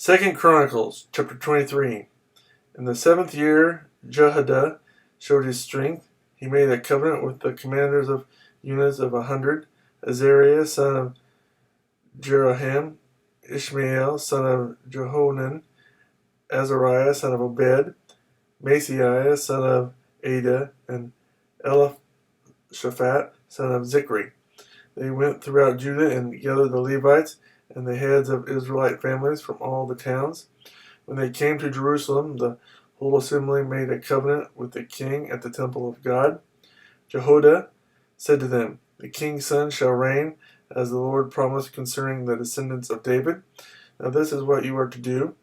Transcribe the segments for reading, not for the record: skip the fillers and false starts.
2 Chronicles chapter 23. In the 7th year, Jehoiada showed his strength. He made a covenant with the commanders of units of 100, Azariah son of Jeroham, Ishmael son of Jehonan, Azariah son of Obed, Maaseiah son of Ada, and Elishaphat son of Zichri. They went throughout Judah and gathered the Levites and the heads of Israelite families from all the towns. When they came to Jerusalem, the whole assembly made a covenant with the king at the temple of God. Jehoiada said to them, "The king's son shall reign, as the Lord promised concerning the descendants of David. Now this is what you are to do.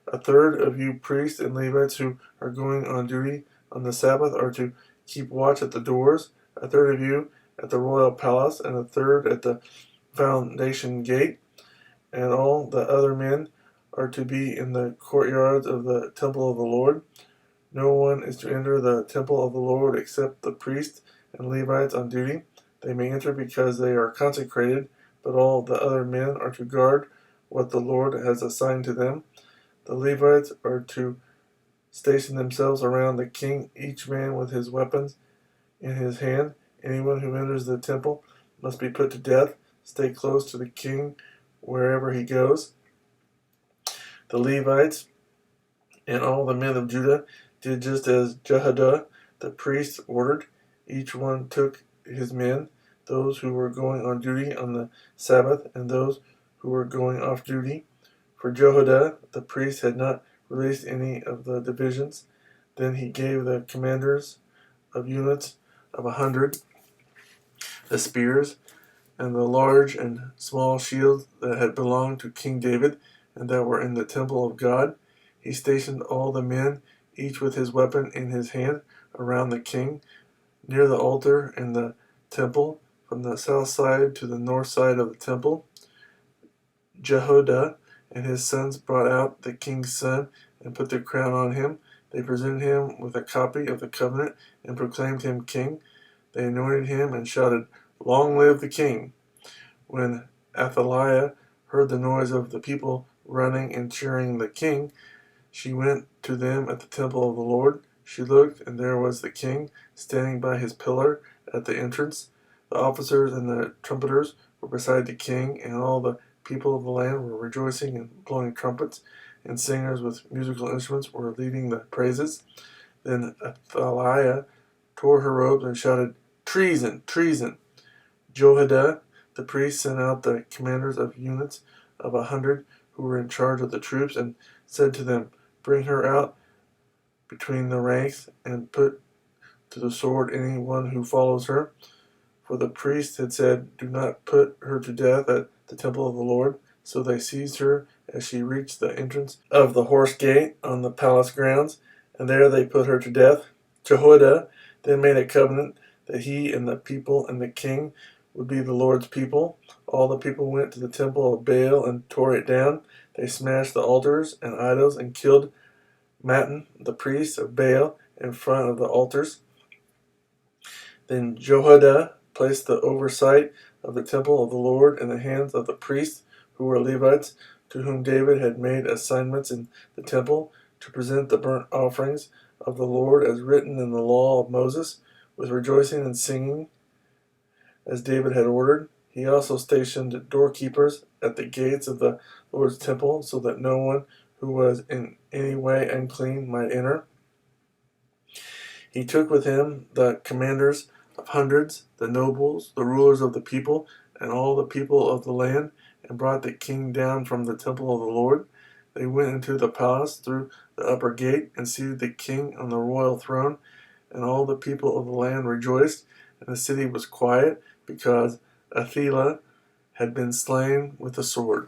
A third of you priests and Levites who are going on duty on the Sabbath are to keep watch at the doors, a third of you at the royal palace, and a third at the foundation gate, and all the other men are to be in the courtyards of the temple of the Lord. No one is to enter the temple of the Lord except the priests and Levites on duty. They may enter because they are consecrated, but all the other men are to guard what the Lord has assigned to them. The Levites are to station themselves around the king, each man with his weapons in his hand. Anyone who enters the temple must be put to death. Stay close to the king wherever he goes." The Levites and all the men of Judah did just as Jehoiada the priest ordered. Each one took his men, those who were going on duty on the Sabbath and those who were going off duty. For Jehoiada the priest had not released any of the divisions. Then he gave the commanders of units of 100 the spears and the large and small shields that had belonged to King David and that were in the temple of God. He stationed all the men, each with his weapon in his hand, around the king, near the altar in the temple, from the south side to the north side of the temple. Jehoiada and his sons brought out the king's son and put the crown on him. They presented him with a copy of the covenant and proclaimed him king. They anointed him and shouted, "Long live the king!" When Athaliah heard the noise of the people running and cheering the king, she went to them at the temple of the Lord. She looked, and there was the king, standing by his pillar at the entrance. The officers and the trumpeters were beside the king, and all the people of the land were rejoicing and blowing trumpets, and singers with musical instruments were leading the praises. Then Athaliah tore her robes and shouted, "Treason! Treason!" Jehoiada the priest sent out the commanders of units of 100 who were in charge of the troops and said to them, "Bring her out between the ranks and put to the sword anyone who follows her." For the priest had said, "Do not put her to death at the temple of the Lord." So they seized her as she reached the entrance of the horse gate on the palace grounds, and there they put her to death. Jehoiada then made a covenant that he and the people and the king would be the Lord's people. All the people went to the temple of Baal and tore it down. They smashed the altars and idols and killed Mattan, the priest of Baal, in front of the altars. Then Jehoiada placed the oversight of the temple of the Lord in the hands of the priests who were Levites, to whom David had made assignments in the temple to present the burnt offerings of the Lord as written in the law of Moses, with rejoicing and singing, as David had ordered. He also stationed doorkeepers at the gates of the Lord's temple, so that no one who was in any way unclean might enter. He took with him the commanders of hundreds, the nobles, the rulers of the people, and all the people of the land, and brought the king down from the temple of the Lord. They went into the palace through the upper gate and seated the king on the royal throne, and all the people of the land rejoiced, and the city was quiet, because Athaliah had been slain with the sword.